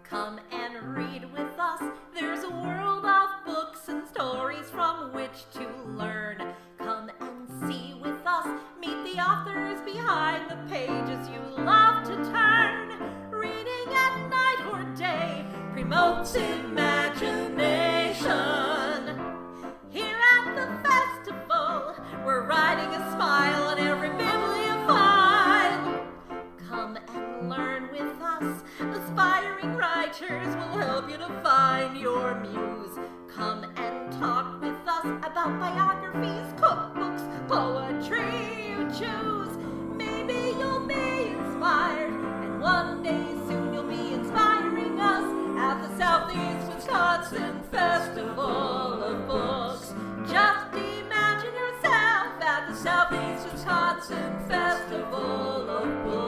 Come and read with us. There's a world of books and stories from which to learn. Come and see with us. Meet the authors behind the pages you love to turn. Reading at night or day promotes imagination. Here at the festival, we're riding a smile on every bibliophile. Come and learn with us. Aspiring writers will help you to find your muse. Come and talk with us about biographies, cookbooks, poetry you choose. Maybe you'll be inspired, and one day soon you'll be inspiring us at the Southeast Wisconsin Festival of Books. Just imagine yourself at the Southeast Wisconsin Festival of Books.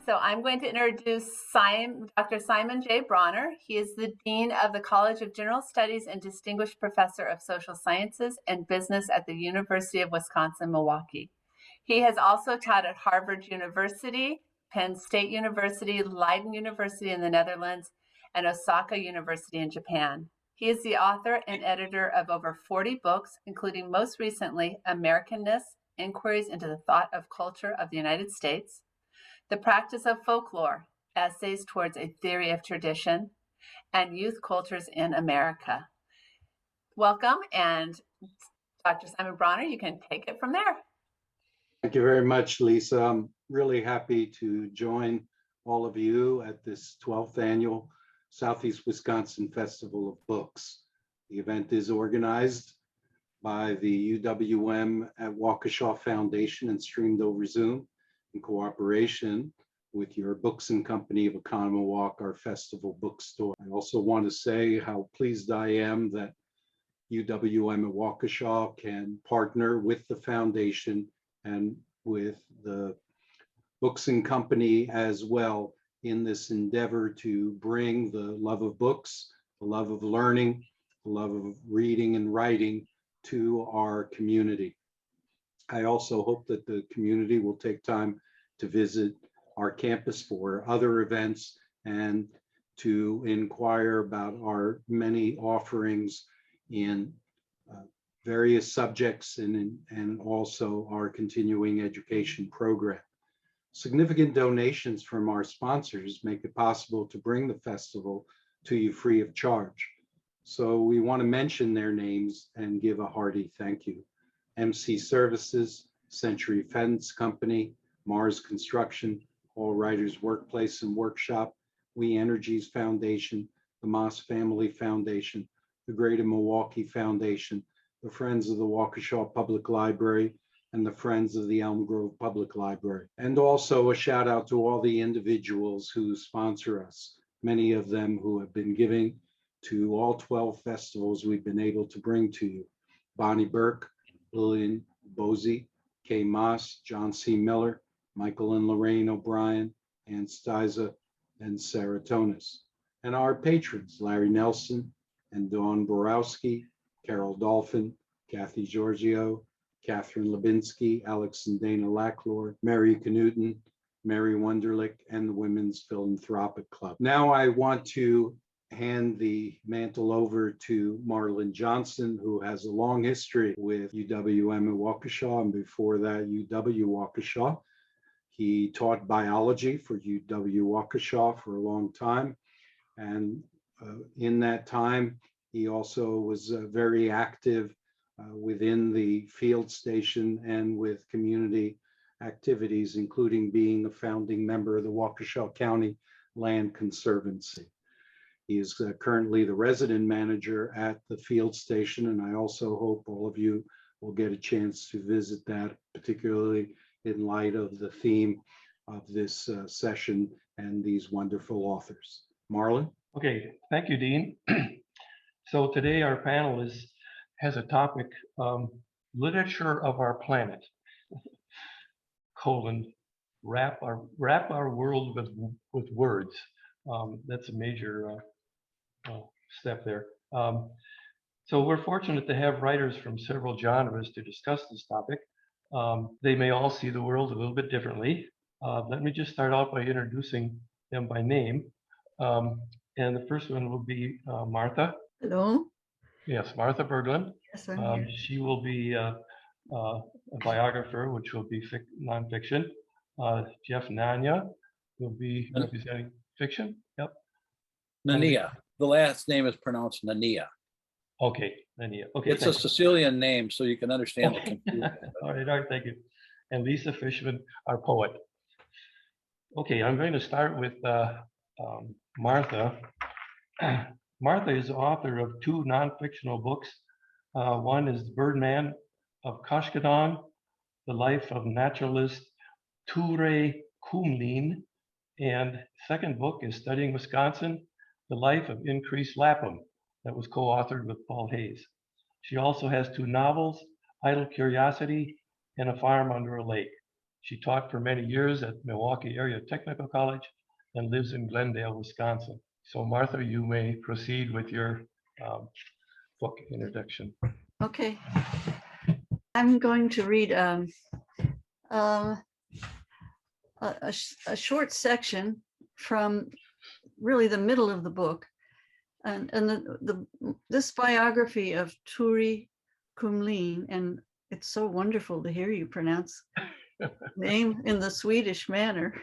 So I'm going to introduce Dr. Simon J. Bronner. He is the Dean of the College of General Studies and Distinguished Professor of Social Sciences and Business at the University of Wisconsin-Milwaukee. He has also taught at Harvard University, Penn State University, Leiden University in the Netherlands, and Osaka University in Japan. He is the author and editor of over 40 books, including most recently, Americanness, Inquiries into the Thought of Culture of the United States, The Practice of Folklore, Essays Towards a Theory of Tradition, and Youth Cultures in America. Welcome, and Dr. Simon Bronner, you can take it from there. Thank you very much, Lisa. I'm really happy to join all of you at this 12th annual Southeast Wisconsin Festival of Books. The event is organized by the UWM at Waukesha Foundation and streamed over Zoom in cooperation with your Books and Company of Oconomowoc, our festival bookstore. I also want to say how pleased I am that UWM at Waukesha can partner with the foundation and with the Books and Company as well in this endeavor to bring the love of books, the love of learning, the love of reading and writing to our community. I also hope that the community will take time to visit our campus for other events and to inquire about our many offerings in various subjects and also our continuing education program. Significant donations from our sponsors make it possible to bring the festival to you free of charge. So we want to mention their names and give a hearty thank you. MC Services, Century Fence Company, Mars Construction, All Writers Workplace and Workshop, We Energies Foundation, the Moss Family Foundation, the Greater Milwaukee Foundation, the Friends of the Waukesha Public Library, and the Friends of the Elm Grove Public Library. And also a shout out to all the individuals who sponsor us, many of them who have been giving to all 12 festivals we've been able to bring to you. Bonnie Burke, Lillian Bosey, Kay Moss, John C. Miller, Michael and Lorraine O'Brien, Ann Stiza, and Sarah Tonis. And our patrons, Larry Nelson and Dawn Borowski, Carol Dolphin, Kathy Giorgio, Catherine Lubinsky, Alex and Dana Lacklord, Mary Knudten, Mary Wunderlich, and the Women's Philanthropic Club. Now I want to hand the mantle over to Marlon Johnson, who has a long history with UWM at Waukesha, and before that, UW Waukesha. He taught biology for UW Waukesha for a long time, and in that time, he also was very active within the field station and with community activities, including being a founding member of the Waukesha County Land Conservancy. He is currently the resident manager at the field station, and I also hope all of you will get a chance to visit that, particularly in light of the theme of this session and these wonderful authors. Marlon? Okay, thank you, Dean. So today our panel has a topic, literature of our planet, wrap our world with words. That's a major step there. So we're fortunate to have writers from several genres to discuss this topic. They may all see the world a little bit differently. Let me just start out by introducing them by name. And the first one will be Martha. Hello. Yes, Martha Berglund. Yes, I'm here. She will be a biographer, which will be nonfiction. Jeff Nanya will be representing fiction. Yep. Nania. The last name is pronounced Nania. Okay, Nania. Okay, It's a Sicilian name, so you can understand the confusion. all right, thank you. And Lisa Fishman, our poet. Okay, I'm going to start with Martha. Martha is the author of two non-fictional books. One is Birdman of Kashkadan, The Life of Naturalist Ture Kumlin, and second book is Studying Wisconsin, The Life of Increase Lapham, that was co-authored with Paul Hayes. She also has two novels, Idle Curiosity and A Farm Under a Lake. She taught for many years at Milwaukee Area Technical College and lives in Glendale, Wisconsin. So Martha, you may proceed with your book introduction. Okay. I'm going to read a short section from really the middle of the book. And this biography of Ture Kumlin, and it's so wonderful to hear you pronounce name in the Swedish manner.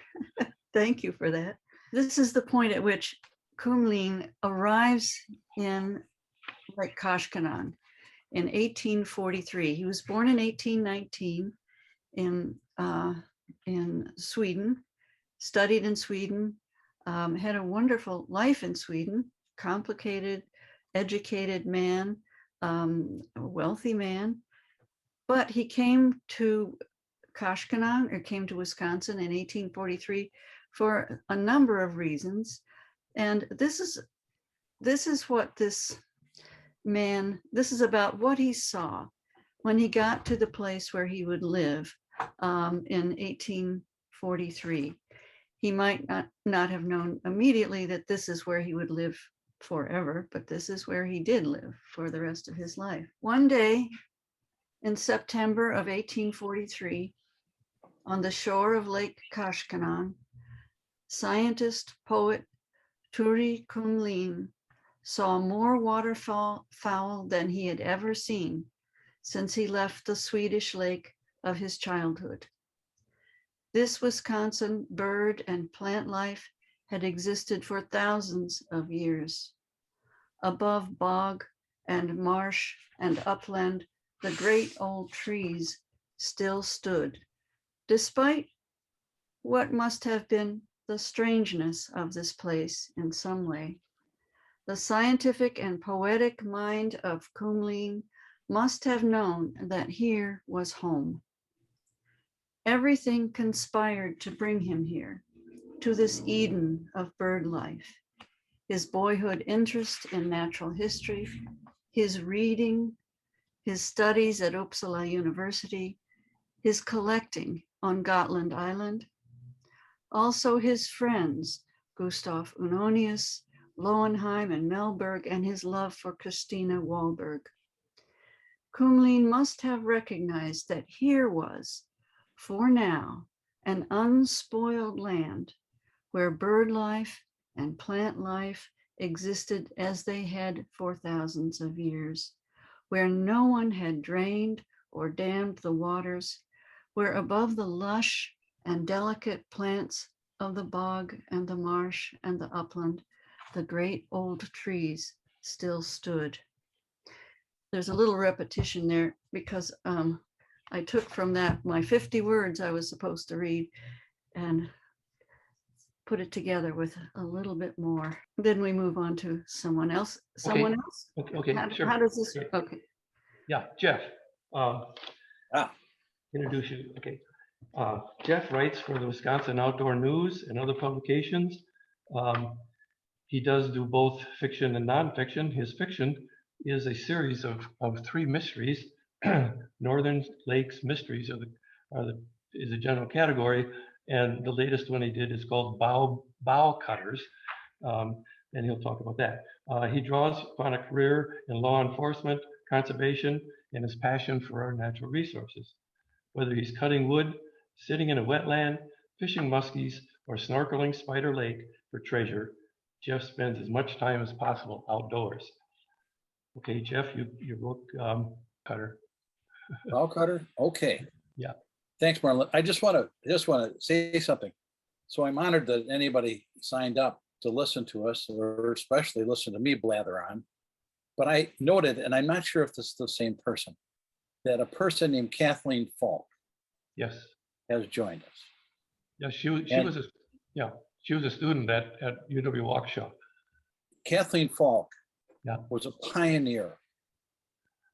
Thank you for that. This is the point at which Kumlin arrives in Lake Kashkanan in 1843. He was born in 1819 in Sweden, studied in Sweden, had a wonderful life in Sweden, complicated, educated man, a wealthy man. But he came to Kashkanan, or came to Wisconsin in 1843 for a number of reasons. And this is what this is about what he saw when he got to the place where he would live in 1843. He might not have known immediately that this is where he would live forever, but this is where he did live for the rest of his life. One day in September of 1843, on the shore of Lake Kashkanan, scientist, poet Ture Kumlin saw more waterfowl than he had ever seen since he left the Swedish lake of his childhood. This Wisconsin bird and plant life had existed for thousands of years. Above bog and marsh and upland, the great old trees still stood, despite what must have been the strangeness of this place in some way. The scientific and poetic mind of Kumlin must have known that here was home. Everything conspired to bring him here, to this Eden of bird life. His boyhood interest in natural history, his reading, his studies at Uppsala University, his collecting on Gotland Island, also his friends, Gustav Unonius, Lowenheim and Melberg, and his love for Christina Wahlberg. Kumlin must have recognized that here was, for now, an unspoiled land where bird life and plant life existed as they had for thousands of years, where no one had drained or dammed the waters, where above the lush and delicate plants of the bog and the marsh and the upland, the great old trees still stood. There's a little repetition there because I took from that my 50 words I was supposed to read and put it together with a little bit more. Then we move on to someone else. Someone else? Okay, sure. How does this? Okay. Yeah, Jeff. Introduce you. Okay. Jeff writes for the Wisconsin Outdoor News and other publications. He does do both fiction and nonfiction. His fiction is a series of 3 mysteries. Northern Lakes Mysteries is a general category, and the latest one he did is called Bow Cutters. and he'll talk about that. He draws upon a career in law enforcement, conservation, and his passion for our natural resources. Whether he's cutting wood, sitting in a wetland, fishing muskies, or snorkeling Spider Lake for treasure, Jeff spends as much time as possible outdoors. Okay, Jeff, your book, Cutter. Bow cutter? Okay. Yeah. Thanks, Marlon. I just want to say something. So I'm honored that anybody signed up to listen to us, or especially listen to me blather on. But I noted, and I'm not sure if this is the same person, that a person named Kathleen Falk Yes. has joined us. Yeah, she was a student at UW Waukesha. Kathleen Falk Yeah. was a pioneer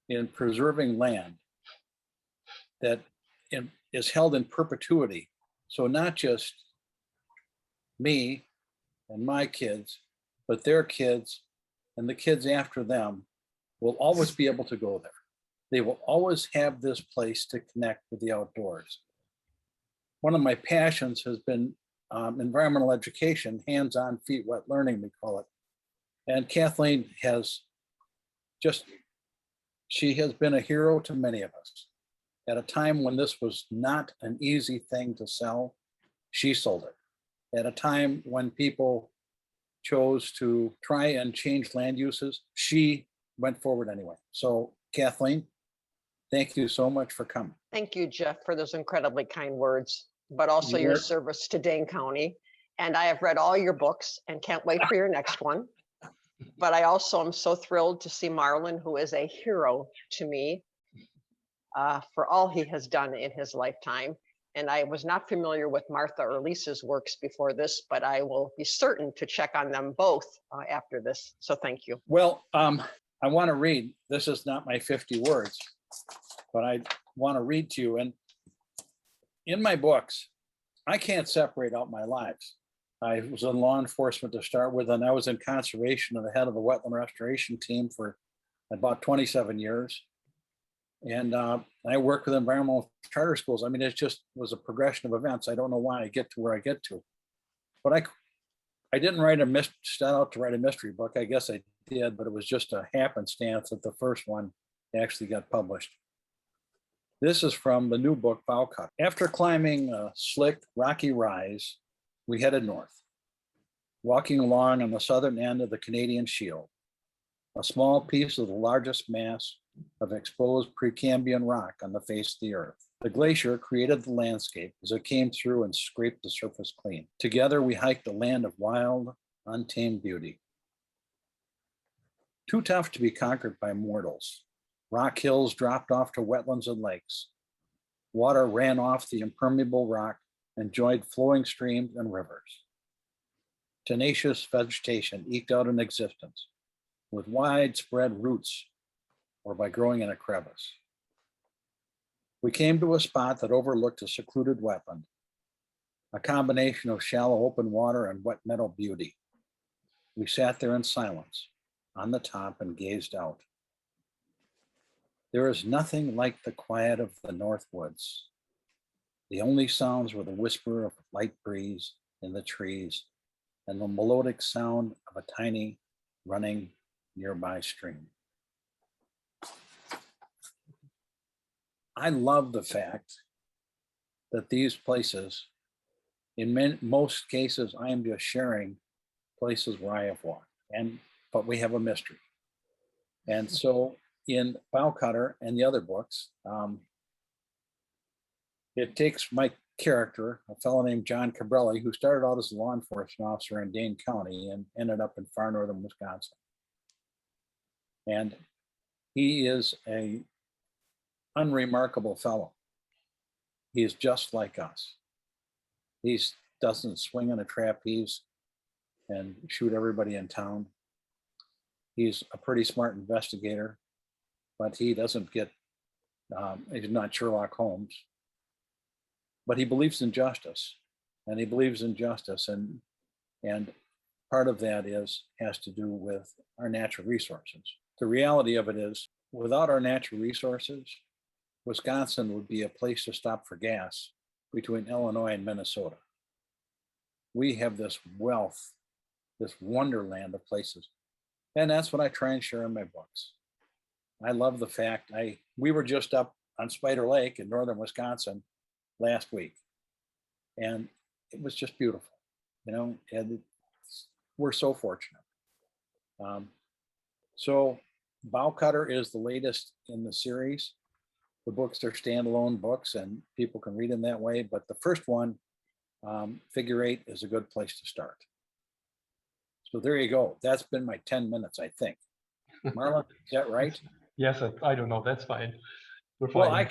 in preserving land that is held in perpetuity. So not just me and my kids, but their kids and the kids after them will always be able to go there. They will always have this place to connect with the outdoors. One of my passions has been environmental education, hands-on, feet wet learning, we call it. And Kathleen she has been a hero to many of us. At a time when this was not an easy thing to sell, she sold it. At a time when people chose to try and change land uses, she went forward anyway. So Kathleen, thank you so much for coming. Thank you, Jeff, for those incredibly kind words, but also your service to Dane County. And I have read all your books and can't wait for your next one. But I also am so thrilled to see Marlon, who is a hero to me for all he has done in his lifetime. And I was not familiar with Martha or Lisa's works before this, but I will be certain to check on them both after this. So thank you. Well, I want to read, this is not my 50 words, but I want to read to you. And in my books, I can't separate out my lives. I was in law enforcement to start with, and I was in conservation and the head of the wetland restoration team for about 27 years. And I worked with environmental charter schools. I mean, it just was a progression of events. I don't know why I get to where I get to. But I didn't set out to write a mystery book. I guess I did, but it was just a happenstance that the first one actually got published. This is from the new book, Bow Cut. After climbing a slick, rocky rise, we headed north, walking along on the southern end of the Canadian Shield, a small piece of the largest mass of exposed Precambrian rock on the face of the earth. The glacier created the landscape as it came through and scraped the surface clean. Together, we hiked a land of wild, untamed beauty. Too tough to be conquered by mortals. Rock hills dropped off to wetlands and lakes. Water ran off the impermeable rock and joined flowing streams and rivers. Tenacious vegetation eked out an existence with widespread roots or by growing in a crevice. We came to a spot that overlooked a secluded wetland, a combination of shallow open water and wet meadow beauty. We sat there in silence on the top and gazed out. There is nothing like the quiet of the North Woods. The only sounds were the whisper of a light breeze in the trees and the melodic sound of a tiny running nearby stream. I love the fact that these places, in most cases, I am just sharing places where I have walked, but we have a mystery. And so in Bow Cutter and the other books, it takes my character, a fellow named John Cabrelli, who started out as a law enforcement officer in Dane County and ended up in far northern Wisconsin. And he is an unremarkable fellow. He is just like us. He doesn't swing on a trapeze and shoot everybody in town. He's a pretty smart investigator, but he doesn't get, he's not Sherlock Holmes. But he believes in justice, and he believes in justice, and part of that has to do with our natural resources. The reality of it is, without our natural resources, Wisconsin would be a place to stop for gas between Illinois and Minnesota. We have this wealth this wonderland of places. And that's what I try and share in my books. I love the fact we were just up on Spider Lake in northern Wisconsin last week, and it was just beautiful, and we're so fortunate. So Bow Cutter is the latest in the series. The books are standalone books and people can read them that way, but the first one, Figure 8, is a good place to start. So there you go. That's been my 10 minutes, I think. Marlon, is that right? Yes, I don't know. That's fine. We're fine. Well, I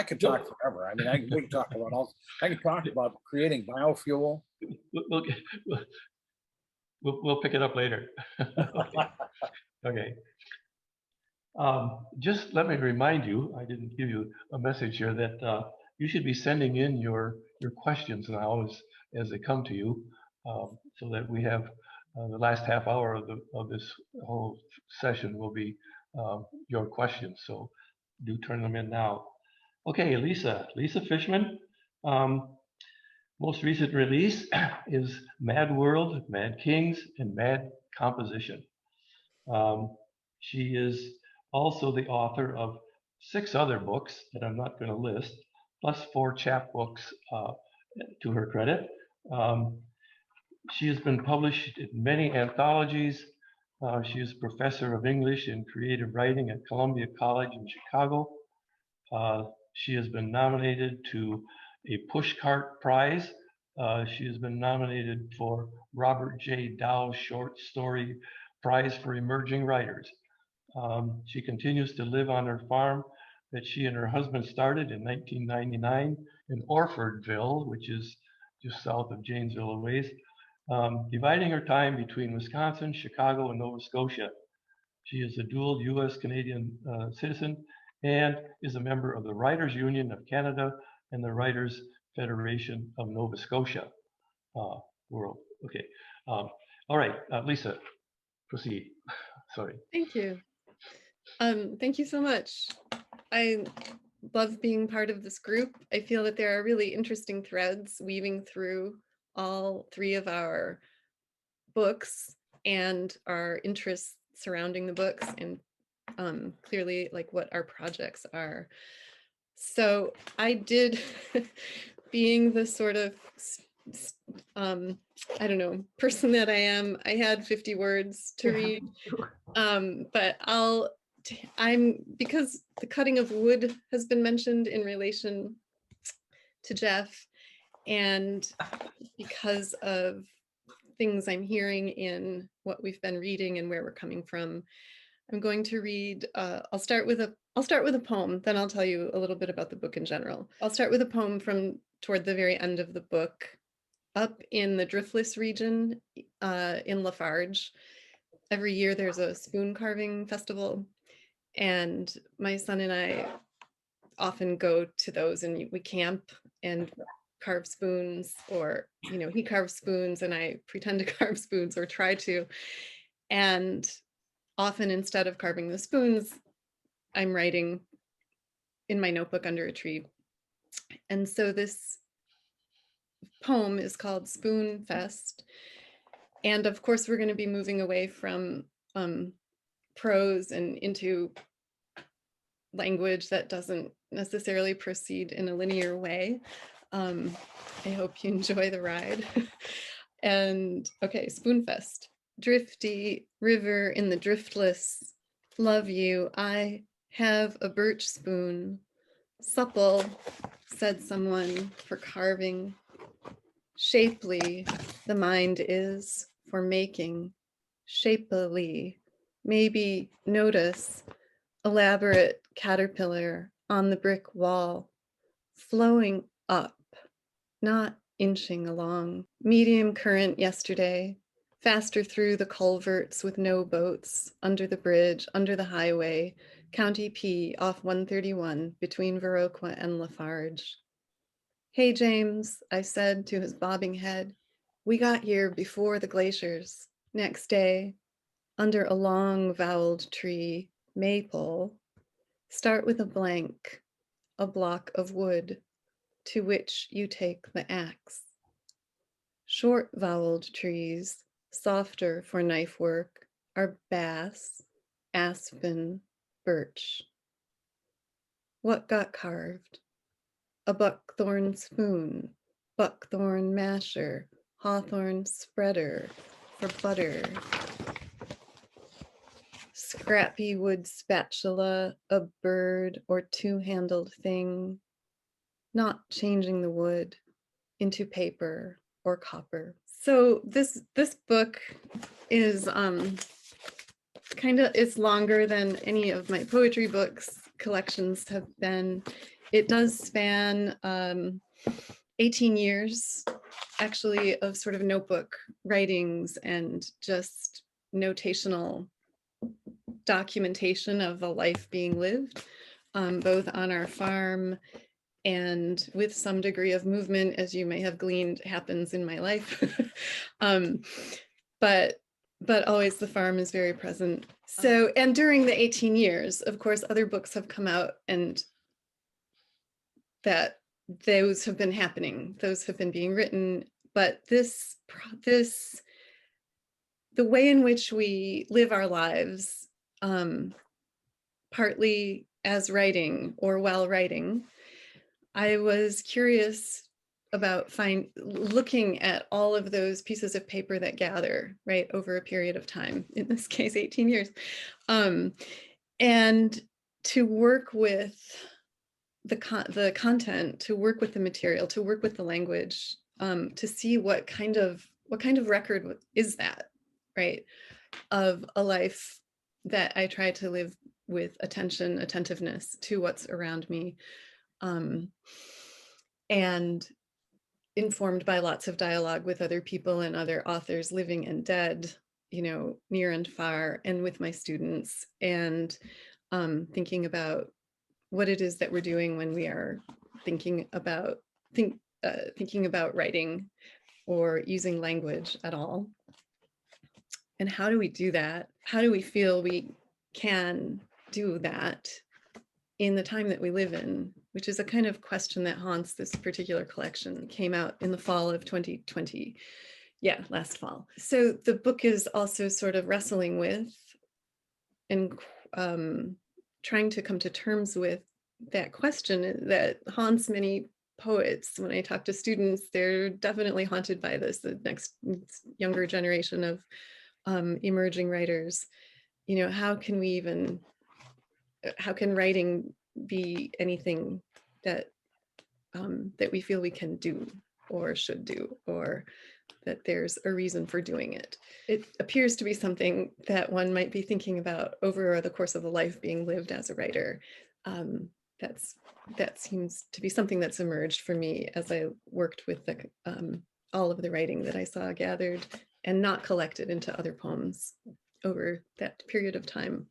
could talk forever. I mean, we can talk about I can talk about creating biofuel. We'll pick it up later. Okay. Just let me remind you, I didn't give you a message here, that you should be sending in your questions now as they come to you, so that we have the last half hour of this whole session will be your questions. So do turn them in now. Okay, Lisa Fishman. Most recent release is Mad World, Mad Kings, and Mad Composition. She is also the author of 6 other books that I'm not going to list, plus 4 chapbooks to her credit. She has been published in many anthologies. She is professor of English and creative writing at Columbia College in Chicago. She has been nominated to a Pushcart Prize. She has been nominated for Robert J. Dow's Short Story Prize for Emerging Writers. She continues to live on her farm that she and her husband started in 1999 in Orfordville, which is just south of Janesville a ways, dividing her time between Wisconsin, Chicago, and Nova Scotia. She is a dual U.S.-Canadian citizen and is a member of the Writers Union of Canada and the Writers Federation of Nova Scotia world. Okay. All right, Lisa, proceed. Sorry. Thank you. Thank you so much. I love being part of this group. I feel that there are really interesting threads weaving through all 3 of our books and our interests surrounding the books, and clearly like what our projects are. So I did, being the sort of I don't know, person that I am, I had 50 words to read, but because the cutting of wood has been mentioned in relation to Jeff, and because of things I'm hearing in what we've been reading and where we're coming from, I'm going to read, I'll start with a poem, then I'll tell you a little bit about the book in general. I'll start with a poem from toward the very end of the book. Up in the Driftless region in Lafarge, every year there's a spoon carving festival, and my son and I often go to those, and we camp and carve spoons, or he carves spoons and I pretend to carve spoons or try to, and often instead of carving the spoons, I'm writing in my notebook under a tree. And so this poem is called Spoon Fest. And of course, we're going to be moving away from prose and into language that doesn't necessarily proceed in a linear way. I hope you enjoy the ride. And okay, Spoon Fest. Drifty river in the driftless, love you, I have a birch spoon. Supple, said someone, for carving. Shapely, the mind is for making. Shapely, maybe notice elaborate caterpillar on the brick wall, flowing up, not inching along. Medium current yesterday, faster through the culverts with no boats, under the bridge, under the highway, County P off 131 between Viroqua and Lafarge. Hey, James, I said to his bobbing head, we got here before the glaciers. Next day, under a long voweled tree, maple, start with a blank, a block of wood, to which you take the axe. Short voweled trees, softer for knife work are bass, aspen, birch. What got carved? A buckthorn spoon, buckthorn masher, hawthorn spreader for butter. Scrappy wood spatula, a bird or two-handled thing, not changing the wood into paper or copper. So this book is it's longer than any of my poetry books collections have been. It does span 18 years actually of sort of notebook writings and just notational documentation of a life being lived, both on our farm and with some degree of movement, as you may have gleaned, happens in my life. But always the farm is very present. So, and during the 18 years, of course, other books have come out and that those have been happening, those have been being written, but the way in which we live our lives, partly as writing or while writing, I was curious about looking at all of those pieces of paper that gather, right, over a period of time, in this case, 18 years, and to work with the content, to work with the material, to work with the language, to see what kind of record is that, right, of a life that I try to live with attentiveness to what's around me, and informed by lots of dialogue with other people and other authors, living and dead, near and far, and with my students, and thinking about what it is that we're doing when we are thinking about writing or using language at all. And how do we do that? How do we feel we can do that in the time that we live in, which is a kind of question that haunts this particular collection. It came out in the fall of 2020. Yeah, last fall. So the book is also sort of wrestling with and trying to come to terms with that question that haunts many poets. When I talk to students, they're definitely haunted by this, the next younger generation of emerging writers. How can writing be anything that that we feel we can do or should do, or that there's a reason for doing it? It appears to be something that one might be thinking about over the course of a life being lived as a writer. That seems to be something that's emerged for me as I worked with all of the writing that I saw gathered and not collected into other poems over that period of time.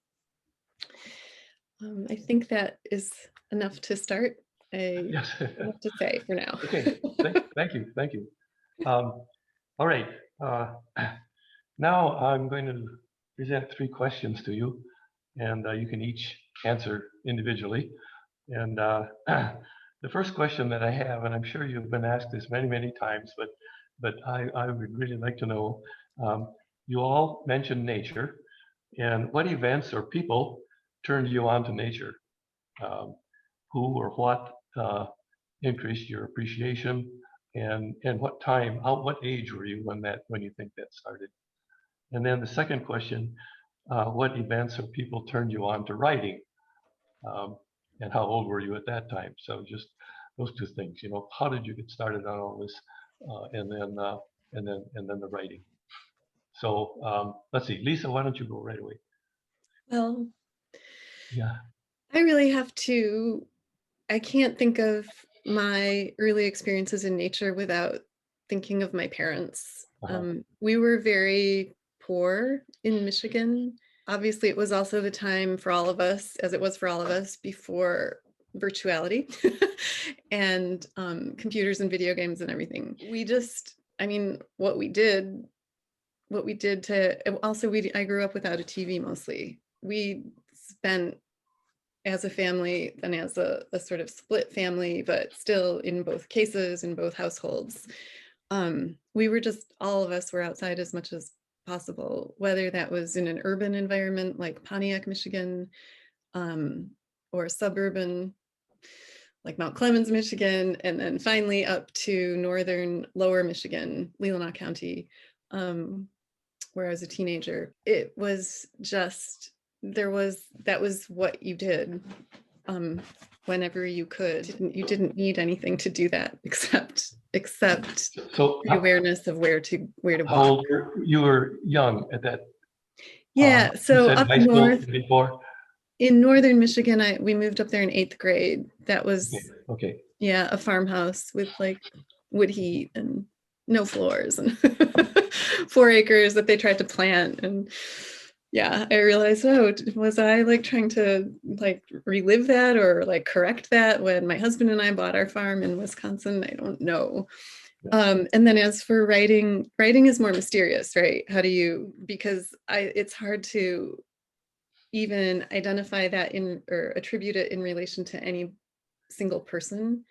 I think that is enough to start. Yes. Enough to say for now. Okay, thank you. All right, now I'm going to present 3 questions to you, and you can each answer individually. And the first question that I have, and I'm sure you've been asked this many times, but I would really like to know, you all mentioned nature, and what events or people turned you on to nature? Who or what increased your appreciation, and what time, what age were you when you think that started? And then the second question, what events or people turned you on to writing, and how old were you at that time? So just those 2 things, how did you get started on all this, and then the writing. So let's see, Lisa, why don't you go right away? Well, yeah, I can't think of my early experiences in nature without thinking of my parents. We were very poor in Michigan. Obviously, it was also the time for all of us, as it was for all of us, before virtuality and computers and video games and everything. What we did I grew up without a TV mostly. We spent, as a family and as a sort of split family, but still in both cases, in both households, we were just, all of us were outside as much as possible, whether that was in an urban environment like Pontiac, Michigan, or suburban like Mount Clemens, Michigan, and then finally up to northern lower Michigan, Leelanau County, where I was a teenager. It was just, that was what you did whenever you could. You didn't need anything to do that except So the awareness of where to how walk. old you were young at that? Yeah, You so said up high school north before? in northern Michigan, we moved up there in 8th grade. That was Okay. yeah, a farmhouse with like wood heat and no floors and 4 acres that they tried to plant. And yeah, I realized, oh, was I like trying to like relive that or like correct that when my husband and I bought our farm in Wisconsin? I don't know. And then as for writing is more mysterious, right? How do you, because it's hard to even identify that in or attribute it in relation to any single person.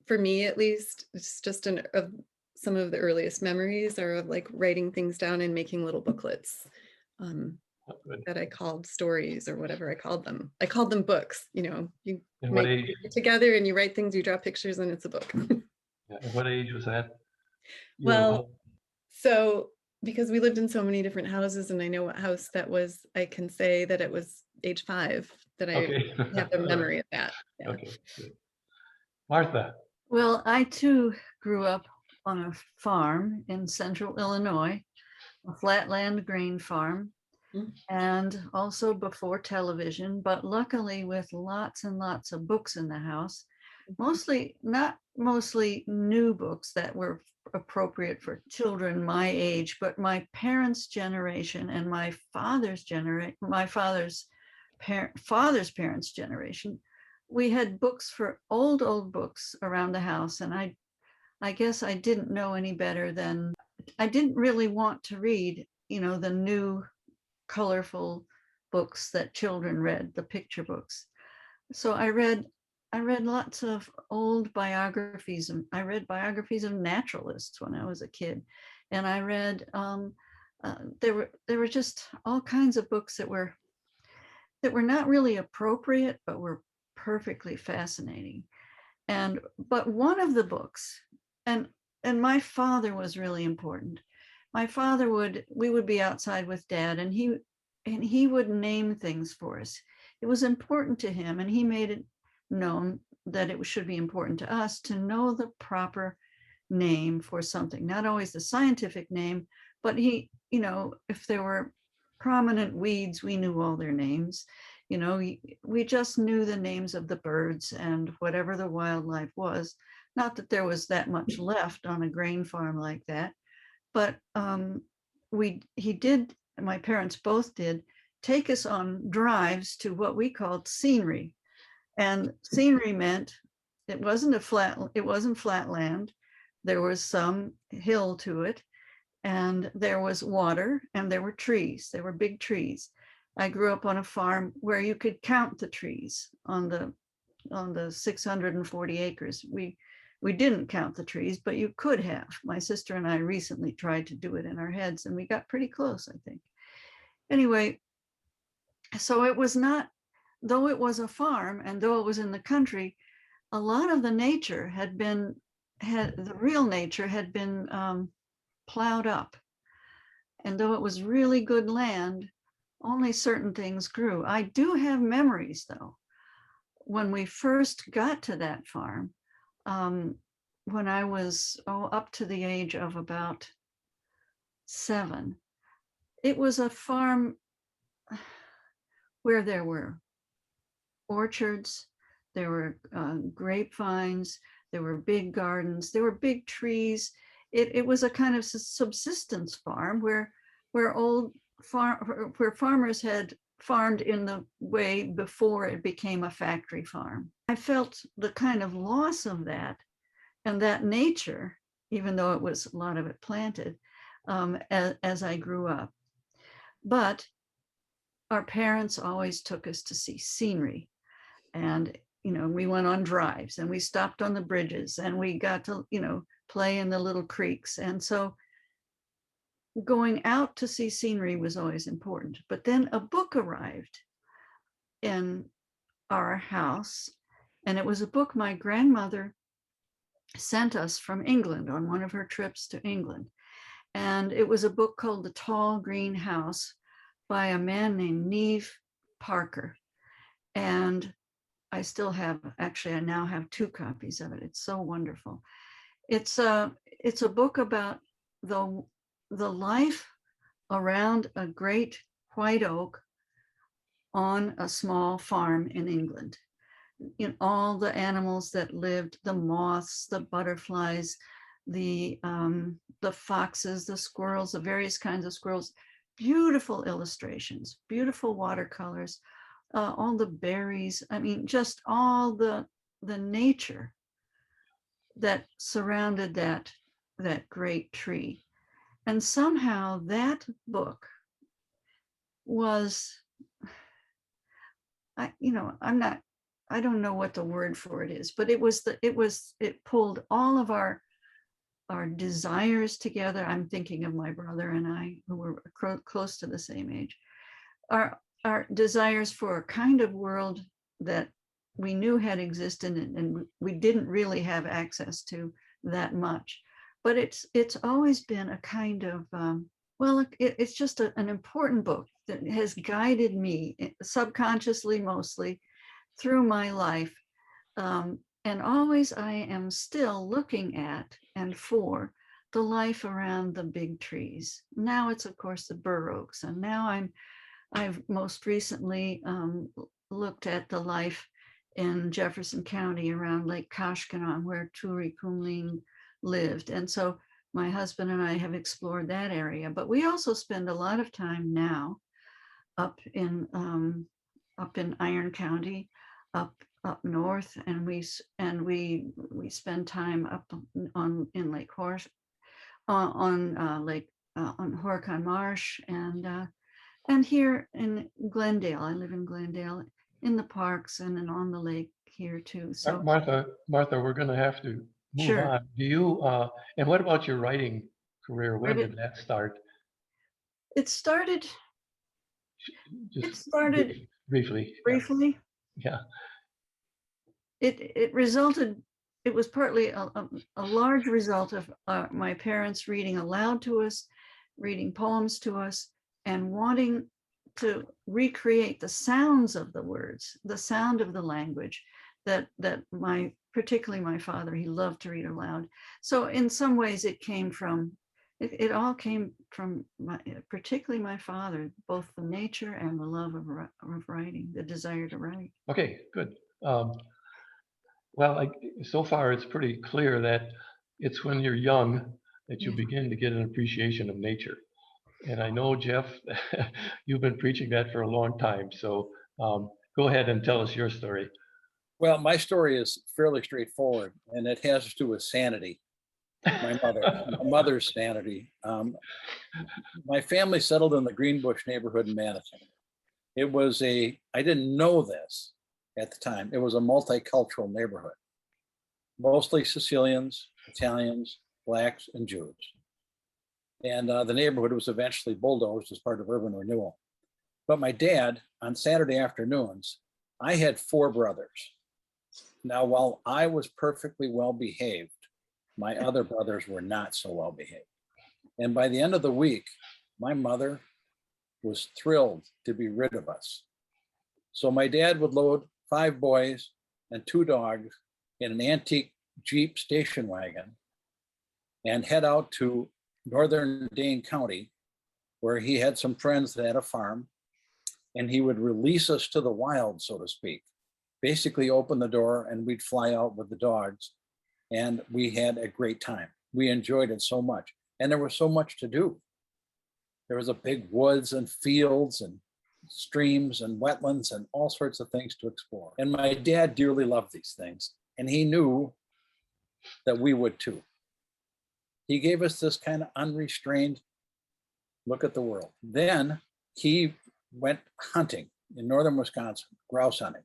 For me, at least, it's just of some of the earliest memories are of like writing things down and making little booklets that I called stories or whatever I called them. I called them books. You know, you And what make age? it together and you write things, you draw pictures, and it's a book. Yeah, and what age was that? Well, so because we lived in so many different houses, and I know what house that was, I can say that it was age 5 that I okay. have a memory of that. Yeah. Okay, good. Martha. Well, I too grew up on a farm in central Illinois, a flatland grain farm, and also before television, but luckily with lots and lots of books in the house, not mostly new books that were appropriate for children my age, but my parents' generation and my father's parents' generation. We had books for old books around the house, and I guess I didn't know any better than I didn't really want to read, the new colorful books that children read, the picture books. So I read lots of old biographies, and I read biographies of naturalists when I was a kid, and I read there were just all kinds of books that were not really appropriate, but were perfectly fascinating. But one of the books, and my father was really important. My father we would be outside with Dad, and he would name things for us. It was important to him, and he made it known that it should be important to us to know the proper name for something, not always the scientific name, but if there were prominent weeds, we knew all their names. We just knew the names of the birds and whatever the wildlife was. Not that there was that much left on a grain farm like that, but my parents both did take us on drives to what we called scenery. And scenery meant it wasn't flat land. There was some hill to it, and there was water, and there were trees. There were big trees. I grew up on a farm where you could count the trees on the 640 acres. We didn't count the trees, but you could have. My sister and I recently tried to do it in our heads, and we got pretty close, I think. Anyway, so it was not, though it was a farm and though it was in the country, a lot of the nature the real nature had been plowed up. And though it was really good land, only certain things grew. I do have memories, though. When we first got to that farm, when I was up to the age of about 7, it was a farm where there were orchards, there were grapevines, there were big gardens, there were big trees. It was a kind of subsistence farm where farmers had farmed in the way before it became a factory farm. I felt the kind of loss of that and that nature, even though it was a lot of it planted, as I grew up. But our parents always took us to see scenery, and we went on drives, and we stopped on the bridges, and we got to play in the little creeks. And so going out to see scenery was always important. But then a book arrived in our house, and it was a book my grandmother sent us from England on one of her trips to England. And it was a book called The Tall Green House by a man named Neve Parker. And I still have, actually, I now have 2 copies of it. It's so wonderful. It's a book about the life around a great white oak on a small farm in England. In all the animals that lived, the moths, the butterflies, the foxes, the squirrels, the various kinds of squirrels, beautiful illustrations, beautiful watercolors, all the berries. I mean, just all the nature that surrounded that great tree. And somehow that book was, I don't know what the word for it is, but it pulled all of our desires together. I'm thinking of my brother and I, who were close to the same age. Our desires for a kind of world that we knew had existed, and we didn't really have access to that much. But it's always been a kind of, it's just an important book that has guided me subconsciously, mostly, through my life. And always I am still looking at and for the life around the big trees. Now it's, of course, the bur oaks. And now I've most recently looked at the life in Jefferson County around Lake Koshkonong, where Turi Kumling lived. And so my husband and I have explored that area. But we also spend a lot of time now up in Iron County, up north, and we spend time up in Lake Horse, on Horicon Marsh, and here in Glendale. I live in Glendale, in the parks and then on the lake here too. So Martha, we're going to have to move Sure. on. Do you, and what about your writing career? When did that start? it started Just briefly. Yeah. It resulted, it was partly a large result of my parents reading aloud to us, reading poems to us, and wanting to recreate the sounds of the words, the sound of the language that particularly my father, he loved to read aloud. So in some ways it all came from particularly my father, both the nature and the love of writing, the desire to write. Okay, good. Well, so far it's pretty clear that it's when you're young that you begin to get an appreciation of nature. And I know, Jeff, you've been preaching that for a long time. So go ahead and tell us your story. Well, my story is fairly straightforward, and it has to do with sanity. My mother's sanity. My family settled in the Greenbush neighborhood in Madison. It was I didn't know this at the time. It was a multicultural neighborhood, mostly Sicilians, Italians, Blacks, and Jews. And the neighborhood was eventually bulldozed as part of urban renewal. But my dad, on Saturday afternoons, I had 4 brothers. Now, while I was perfectly well behaved, my other brothers were not so well behaved. And by the end of the week, my mother was thrilled to be rid of us. So my dad would load 5 boys and 2 dogs in an antique Jeep station wagon and head out to northern Dane County, where he had some friends that had a farm, and he would release us to the wild, so to speak. Basically open the door and we'd fly out with the dogs, and we had a great time. We enjoyed it so much, and there was so much to do. There was a big woods and fields and streams and wetlands and all sorts of things to explore. And my dad dearly loved these things, and he knew that we would too. He gave us this kind of unrestrained look at the world. Then he went hunting in northern Wisconsin, grouse hunting,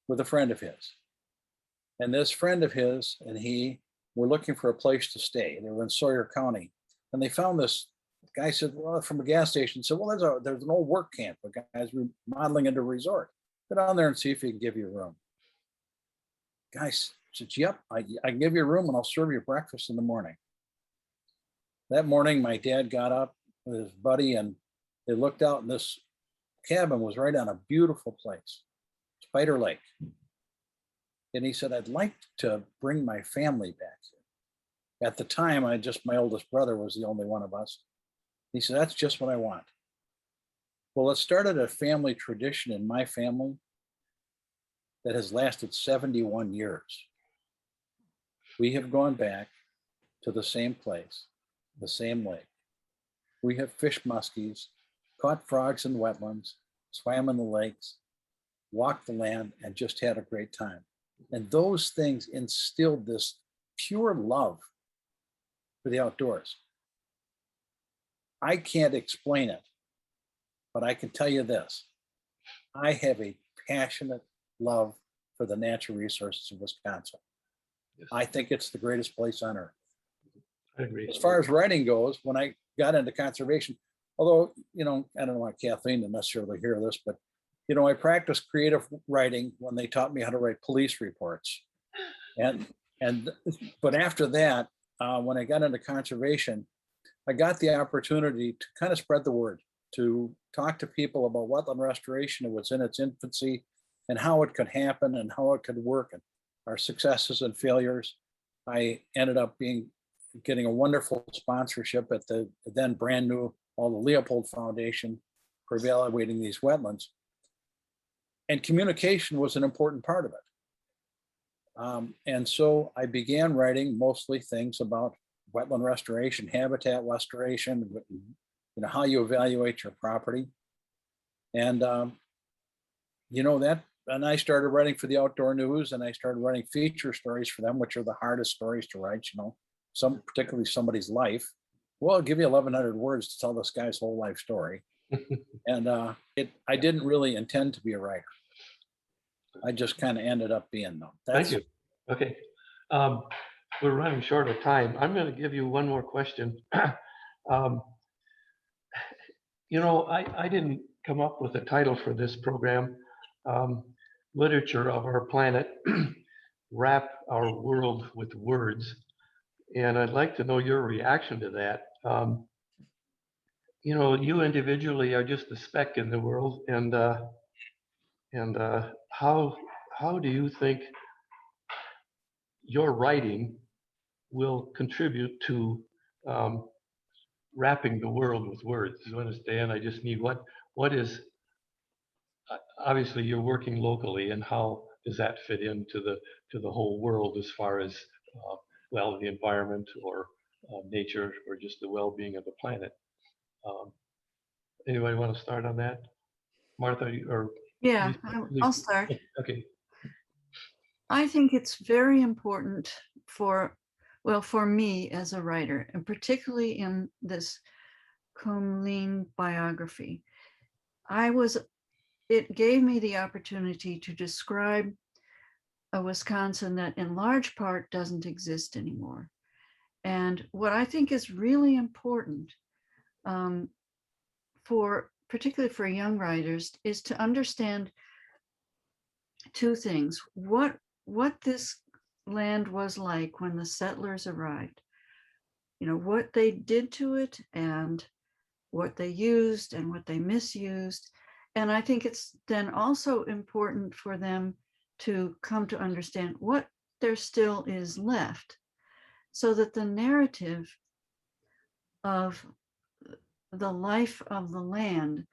with a friend of his. And this friend of his and he were looking for a place to stay. They were in Sawyer County, and they found this Guy said, well, from a gas station. Said, well, there's an old work camp. A guy's remodeling into a resort. Go down there and see if he can give you a room. Guy said, yep, I can give you a room and I'll serve you breakfast in the morning. That morning, my dad got up with his buddy and they looked out, and this cabin was right on a beautiful place, Spider Lake. And he said, I'd like to bring my family back here. At the time, my oldest brother was the only one of us. He said, that's just what I want. Well, it started a family tradition in my family that has lasted 71 years. We have gone back to the same place, the same lake. We have fished muskies, caught frogs in wetlands, swam in the lakes, walked the land, and just had a great time. And those things instilled this pure love for the outdoors. I can't explain it, but I can tell you this. I have a passionate love for the natural resources of Wisconsin. Yes. I think it's the greatest place on earth. I agree. As far as writing goes, when I got into conservation, although, I don't want Kathleen to necessarily hear this, but, I practiced creative writing when they taught me how to write police reports. But after that, when I got into conservation, I got the opportunity to kind of spread the word, to talk to people about wetland restoration. It was in its infancy and how it could happen and how it could work and our successes and failures. I ended up getting a wonderful sponsorship at the then brand new, all the Leopold Foundation for evaluating these wetlands. And communication was an important part of it. And so I began writing mostly things about wetland restoration, habitat restoration, how you evaluate your property. And, and I started writing for the Outdoor News, and I started writing feature stories for them, which are the hardest stories to write, particularly somebody's life. Well, I'll give you 1,100 words to tell this guy's whole life story. And I didn't really intend to be a writer. I just kind of ended up being them. Thank you. Okay. We're running short of time. I'm going to give you one more question. I didn't come up with a title for this program. Literature of Our Planet, Wrap Our World with Words. And I'd like to know your reaction to that. You individually are just a speck in the world, and how do you think your writing will contribute to wrapping the world with words? You understand? I just need what is, obviously you're working locally, and how does that fit into the whole world as far as the environment or nature or just the well-being of the planet? Anybody want to start on that? Martha or? Yeah, I'll start. Okay. I think it's very important for me as a writer, and particularly in this Colleen biography, it gave me the opportunity to describe a Wisconsin that in large part doesn't exist anymore. And what I think is really important particularly for young writers, is to understand two things. What this land was like when the settlers arrived, what they did to it and what they used and what they misused. And I think it's then also important for them to come to understand what there still is left, so that the narrative of the life of the land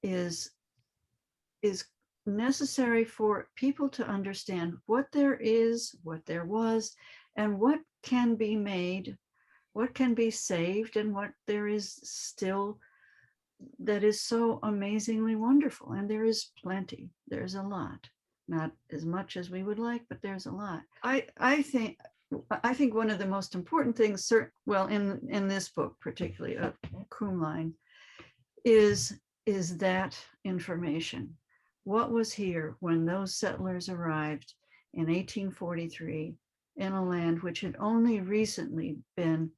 is necessary for people to understand what there is, what there was, and what can be made, what can be saved, and what there is still that is so amazingly wonderful. And there is plenty. There's a lot. Not as much as we would like, but there's a lot. I think one of the most important things, in this book, particularly of Colleen, is that information. What was here when those settlers arrived in 1843 in a land which had only recently been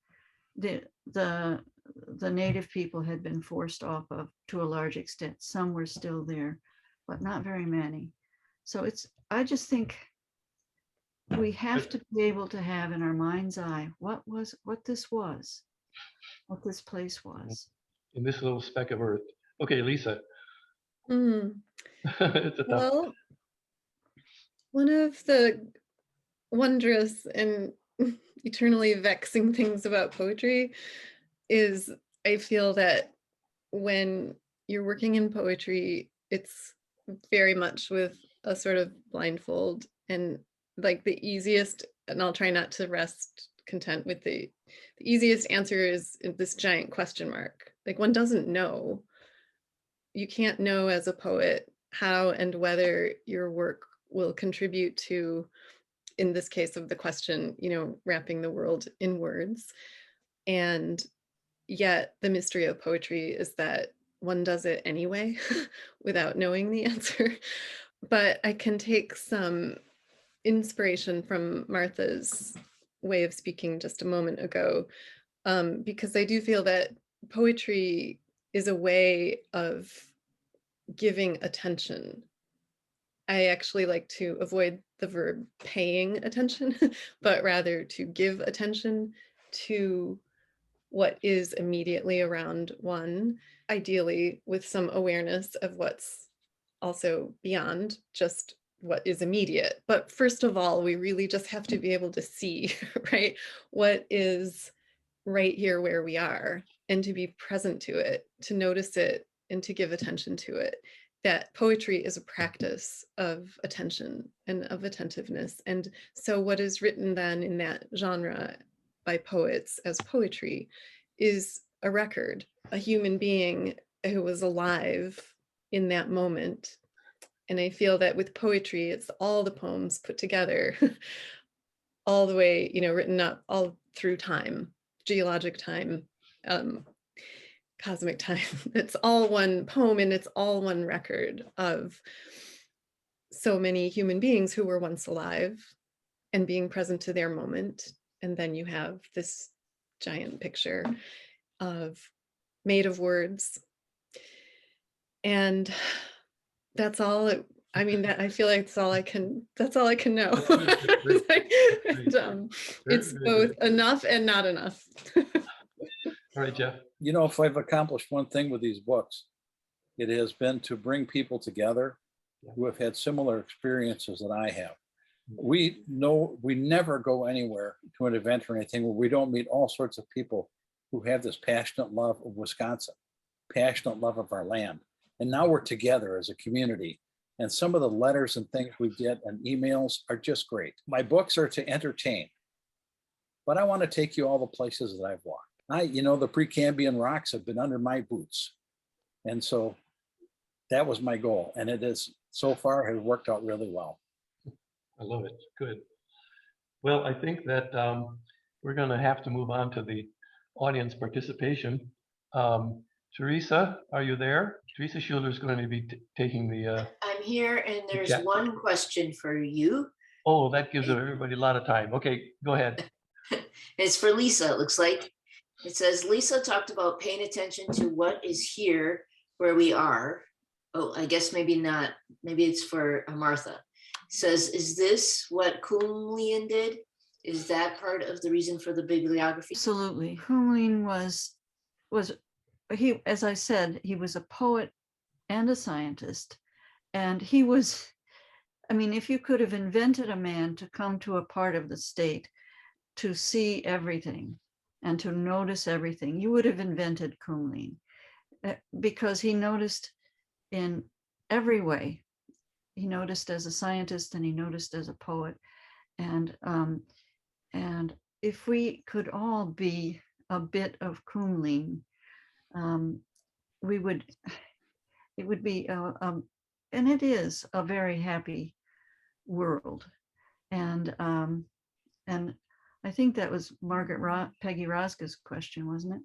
the the native people had been forced off of to a large extent. Some were still there, but not very many. So I just think we have to be able to have in our mind's eye what this place was. In this little speck of earth. Okay, Lisa. Mm, It's a tough. well, one of the wondrous and eternally vexing things about poetry is I feel that when you're working in poetry, it's very much with a sort of blindfold, and like the easiest, and I'll try not to rest content with the easiest answer is this giant question mark. Like one doesn't know. You can't know as a poet how and whether your work will contribute to, in this case of the question, wrapping the world in words. And yet the mystery of poetry is that one does it anyway without knowing the answer. But I can take some inspiration from Martha's way of speaking just a moment ago, because I do feel that poetry is a way of giving attention. I actually like to avoid the verb paying attention, but rather to give attention to what is immediately around one, ideally with some awareness of what's also beyond just what is immediate. But first of all, we really just have to be able to see, right, what is right here where we are, and to be present to it, to notice it, and to give attention to it. That poetry is a practice of attention and of attentiveness. And so what is written then in that genre by poets as poetry is a record, a human being who was alive in that moment. And I feel that with poetry, it's all the poems put together, all the way, written up all through time, geologic time, cosmic time. It's all one poem, and it's all one record of so many human beings who were once alive and being present to their moment. And then you have this giant picture made of words. And that's all I feel like that's all I can know. It's both enough and not enough. All right, Jeff. If I've accomplished one thing with these books, it has been to bring people together who have had similar experiences that I have. We never go anywhere to an event or anything where we don't meet all sorts of people who have this passionate love of Wisconsin, passionate love of our land. And now we're together as a community. And some of the letters and things we get and emails are just great. My books are to entertain, but I want to take you all the places that I've walked. The Precambrian rocks have been under my boots. And so that was my goal. And it is so far has worked out really well. I love it. Good. Well, I think that we're going to have to move on to the audience participation. Teresa, are you there? Teresa Schuler is going to be taking the... I'm here, and there's one question for you. Oh, that gives everybody a lot of time. Okay, go ahead. It's for Lisa, it looks like. It says, Lisa talked about paying attention to what is here where we are. Oh, I guess maybe not. Maybe it's for Martha. It says, is this what Colleen did? Is that part of the reason for the bibliography? Absolutely. Colleen was he, as I said, he was a poet and a scientist. And he was, if you could have invented a man to come to a part of the state to see everything and to notice everything, you would have invented Colleen, because he noticed in every way. He noticed as a scientist and he noticed as a poet. And if we could all be a bit of Colleen, it would be, and it is a very happy world. And I think that was Peggy Rosca's question, wasn't it?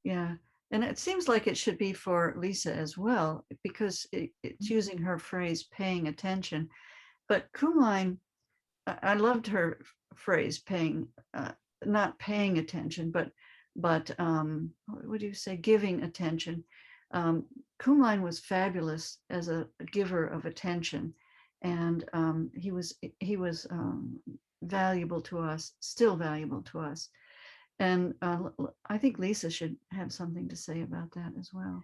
Yeah. And it seems like it should be for Lisa as well, because it's using her phrase, paying attention. But Colleen, I loved her phrase, not paying attention, but but what do you say, giving attention. Kumline was fabulous as a giver of attention, and he was valuable to us, still valuable to us. And I think Lisa should have something to say about that as well.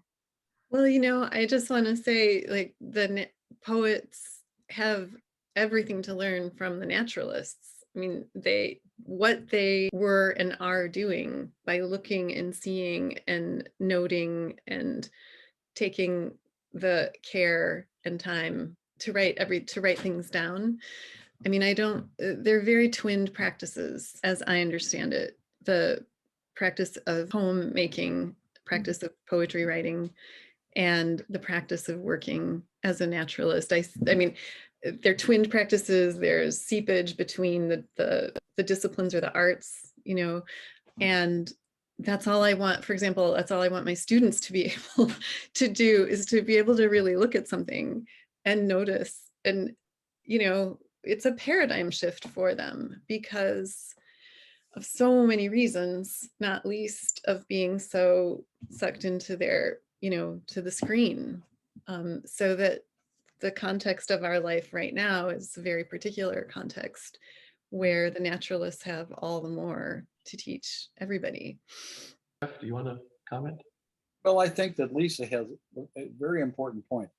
Well, I just want to say, like, the poets have everything to learn from the naturalists. I mean, what they were and are doing by looking and seeing and noting and taking the care and time to write things down. I mean, they're very twinned practices, as I understand it. The practice of poem making, practice of poetry writing, and the practice of working as a naturalist. I mean, they're twinned practices. There's seepage between the disciplines or the arts, and that's all I want. For example, that's all I want my students to be able to do, is to be able to really look at something and notice. And, it's a paradigm shift for them because of so many reasons, not least of being so sucked into their, to the screen. So that the context of our life right now is a very particular context where the naturalists have all the more to teach everybody. Jeff, do you want to comment? Well, I think that Lisa has a very important point.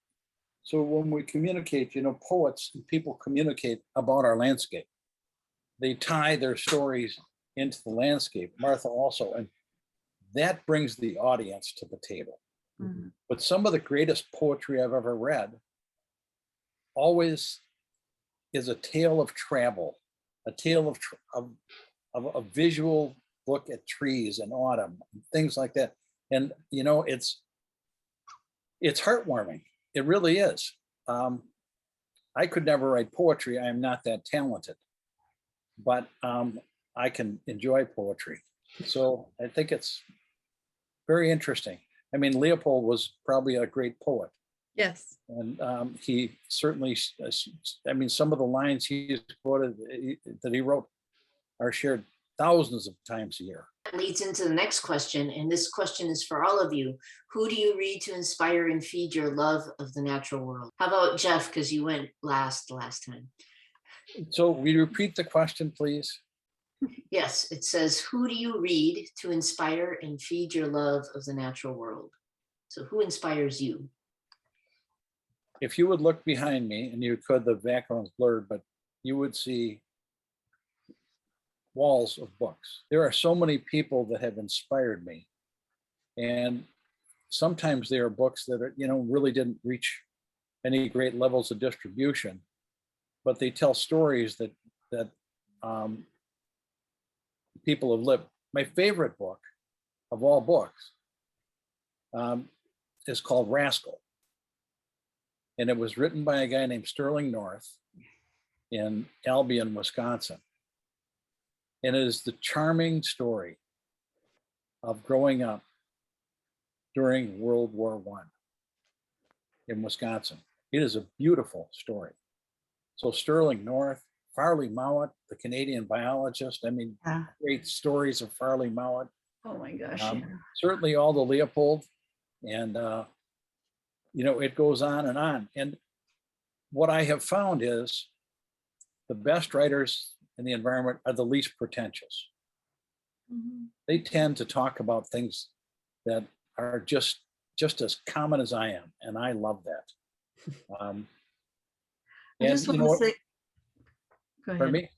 So when we communicate, poets and people communicate about our landscape. They tie their stories into the landscape. Martha also, and that brings the audience to the table. Mhm. But some of the greatest poetry I've ever read always is a tale of travel, a tale of a visual look at trees and autumn, and things like that. And it's heartwarming. It really is. I could never write poetry. I am not that talented, but I can enjoy poetry. So I think it's very interesting. I mean, Leopold was probably a great poet. Yes. And he certainly, I mean, some of the lines he quoted that he wrote are shared thousands of times a year. That leads into the next question, and this question is for all of you. Who do you read to inspire and feed your love of the natural world? How about Jeff, because you went last time? So will you repeat the question, please? Yes, it says, who do you read to inspire and feed your love of the natural world? So who inspires you? If you would look behind me, and you could, the background's blurred, but you would see walls of books. There are so many people that have inspired me. And sometimes they are books that are, really didn't reach any great levels of distribution, but they tell stories that people have lived. My favorite book of all books is called Rascal. And it was written by a guy named Sterling North in Albion, Wisconsin. And it is the charming story of growing up during World War I in Wisconsin. It is a beautiful story. So Sterling North, Farley Mowat, the Canadian biologist. I mean, great stories of Farley Mowat. Oh my gosh. Certainly all the Leopold. And, it goes on. And what I have found is the best writers in the environment are the least pretentious. Mm-hmm. They tend to talk about things that are just as common as I am. And I love that. I just want to say, go ahead. Pardon me?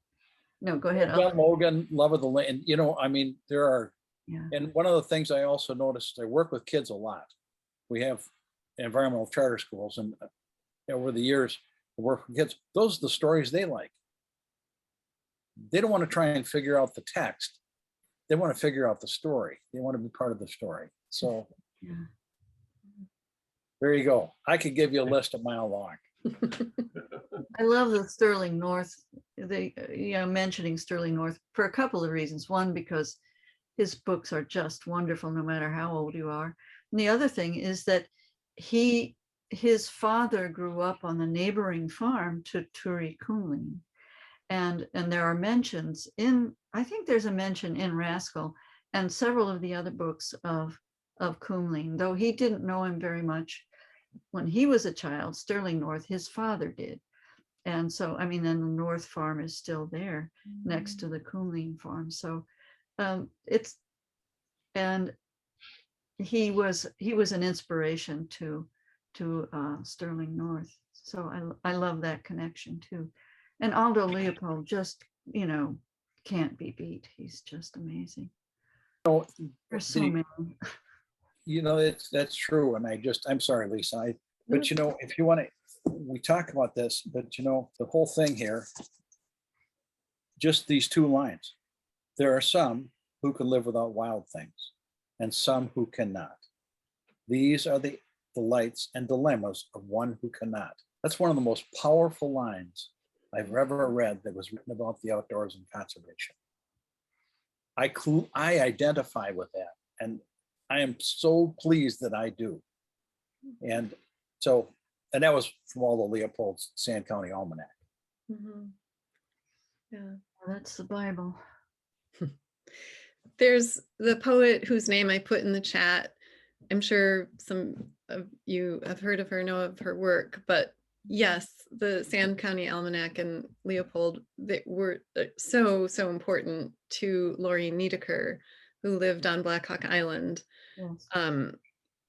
No, go ahead. John Logan, Love of the Land. I mean, there are, Yeah. and one of the things I also noticed, I work with kids a lot. We have environmental charter schools, and over the years, I work with kids. Those are the stories they like. They don't want to try and figure out the text. They want to figure out the story. They want to be part of the story. So there you go. I could give you a list a mile long. I love the Sterling North, mentioning Sterling North for a couple of reasons. One, because his books are just wonderful, no matter how old you are. And the other thing is that his father grew up on the neighboring farm to Turi Kumling. And there are mentions I think there's a mention in Rascal and several of the other books of Kumleen, though he didn't know him very much when he was a child. Sterling North, his father did. And so, I mean, then the North Farm is still there next to the Kumleen farm. So it's, and he was an inspiration to Sterling North. So I love that connection too. And Aldo Leopold just, you know, can't be beat. He's just amazing. So, There's so the- many. you know, that's true. And I'm sorry, Lisa. But you know, if you want to, we talk about this, but you know, the whole thing here, just these two lines. There are some who can live without wild things and some who cannot. These are the delights and dilemmas of one who cannot. That's one of the most powerful lines I've ever read that was written about the outdoors and conservation. I identify with that, and I am so pleased that I do. And so, and that was from all the Leopold's Sand County Almanac. Mhm. Yeah. That's the Bible. There's the poet whose name I put in the chat. I'm sure some of you have heard of her, know of her work, but yes, the Sand County Almanac and Leopold, they were so important to Laureen Niedeker, who lived on Black Hawk Island, Yes.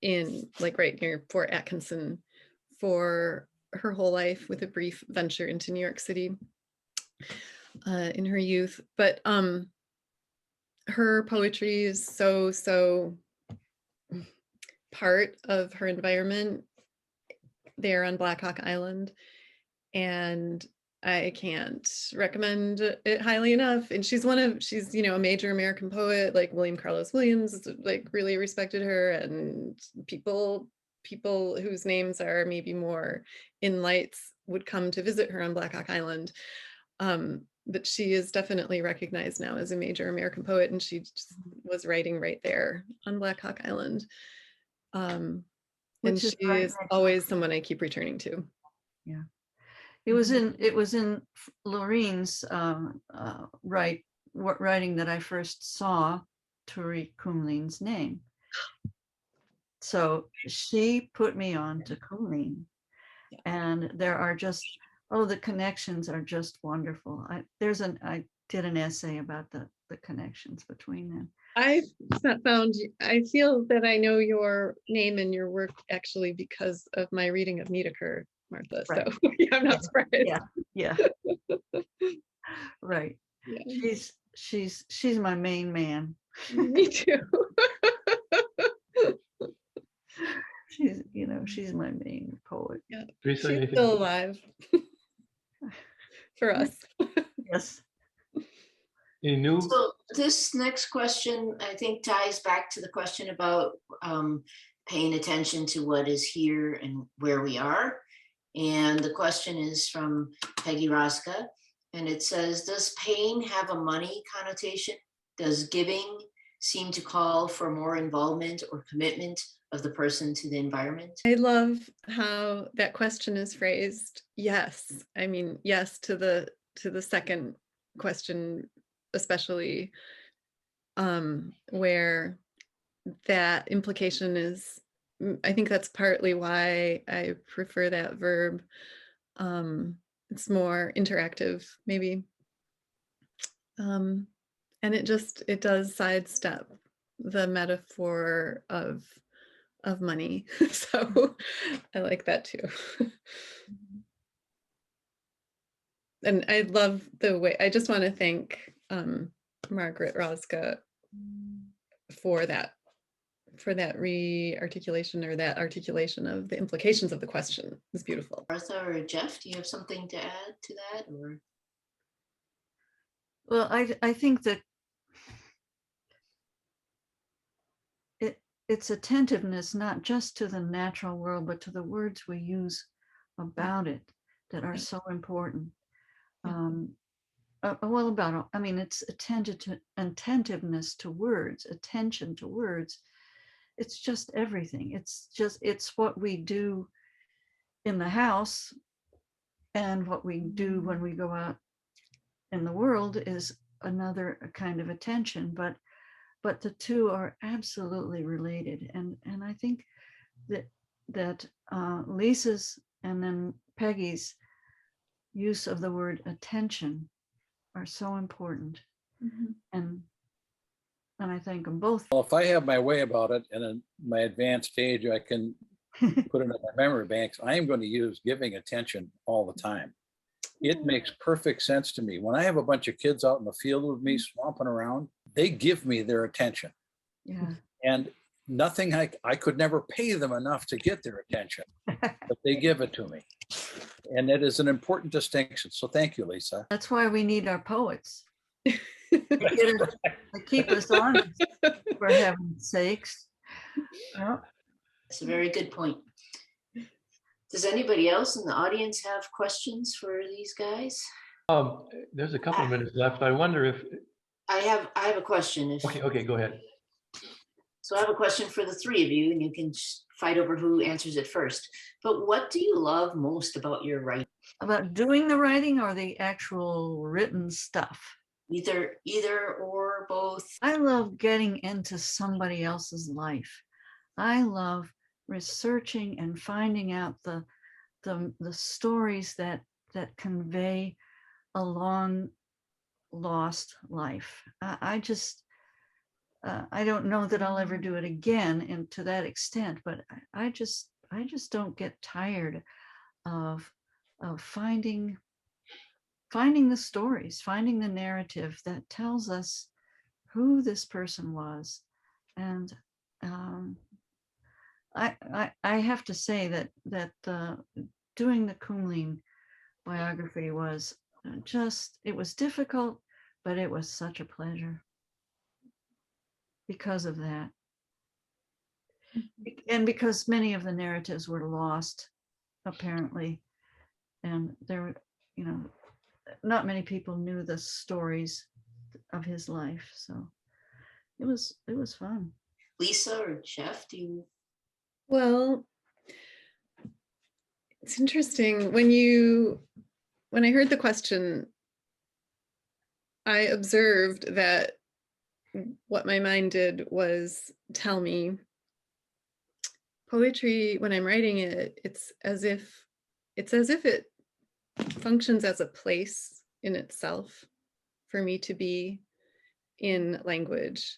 in like right near Fort Atkinson for her whole life, with a brief venture into New York City in her youth. But her poetry is so part of her environment there on Black Hawk Island, and I can't recommend it highly enough. And she's you know, a major American poet. Like William Carlos Williams like really respected her, and people whose names are maybe more in lights would come to visit her on Black Hawk Island. But she is definitely recognized now as a major American poet, and she just was writing right there on Black Hawk Island. And Which she is right is next to- always someone I keep returning to. Yeah. It was in Laureen's writing that I first saw Turi Kumleen's name. So she put me on to Kumleen. Yeah. And there are just, the connections are just wonderful. I did an essay about the connections between them. I feel that I know your name and your work actually because of my reading of Niedeker, Martha. Right. So yeah, I'm not surprised. Yeah. Right. Yeah. She's my main man. Me too. She's my main poet. Yeah. Teresa, She's anything? still alive for us. Yes. Any new? So this next question, I think, ties back to the question about paying attention to what is here and where we are. And the question is from Peggy Rosca, and it says, does pain have a money connotation? Does giving seem to call for more involvement or commitment of the person to the environment? I love how that question is phrased. Yes. I mean, yes to the second question, especially where that implication is. I think that's partly why I prefer that verb. It's more interactive, maybe. And it does sidestep the metaphor of money. So I like that too. And I love the way, I just want to thank Margaret Rosca for that re-articulation, or that articulation of the implications of the question. It's beautiful. Martha or Jeff, do you have something to add to that? Or Well, I think that it's attentiveness, not just to the natural world, but to the words we use about it that are so important. It's attentiveness to words, attention to words. It's just everything. It's what we do in the house, and what we do when we go out in the world is another kind of attention. But but the two are absolutely related. And I think that Lisa's and then Peggy's use of the word attention are so important. And I thank them both. Well, if I have my way about it, and in my advanced age, I can put it in my memory banks, I am going to use giving attention all the time. It makes perfect sense to me. When I have a bunch of kids out in the field with me swamping around, they give me their attention. Yeah. And nothing, I could never pay them enough to get their attention, but they give it to me. And it is an important distinction. So thank you, Lisa. That's why we need our poets. To keep us honest, for heaven's sakes. Yeah. That's a very good point. Does anybody else in the audience have questions for these guys? There's a couple of minutes left. I wonder if, I have a question. okay, go ahead. So I have a question for the three of you, and you can fight over who answers it first. But what do you love most about your writing? About doing the writing or the actual written stuff? Either or both. I love getting into somebody else's life. I love researching and finding out the stories that convey a long lost life. I don't know that I'll ever do it again and to that extent, but I just don't get tired of finding the stories, finding the narrative that tells us who this person was. And I have to say that doing the Colleen biography was it was difficult, but it was such a pleasure because of that. And because many of the narratives were lost, apparently. And there were, not many people knew the stories of his life. So it was fun. Lisa or Jeff, do you? Well, it's interesting. When I heard the question, I observed that what my mind did was tell me poetry, when I'm writing it, it's as if it functions as a place in itself for me to be in language.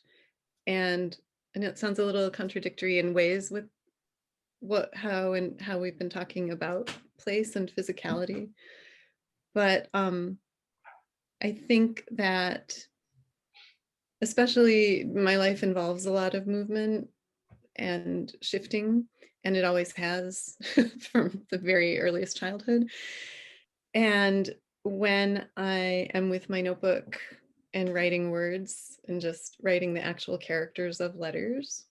And I know it sounds a little contradictory in ways with how we've been talking about place and physicality. But I think that especially my life involves a lot of movement and shifting, and it always has from the very earliest childhood. And when I am with my notebook and writing words and just writing the actual characters of letters,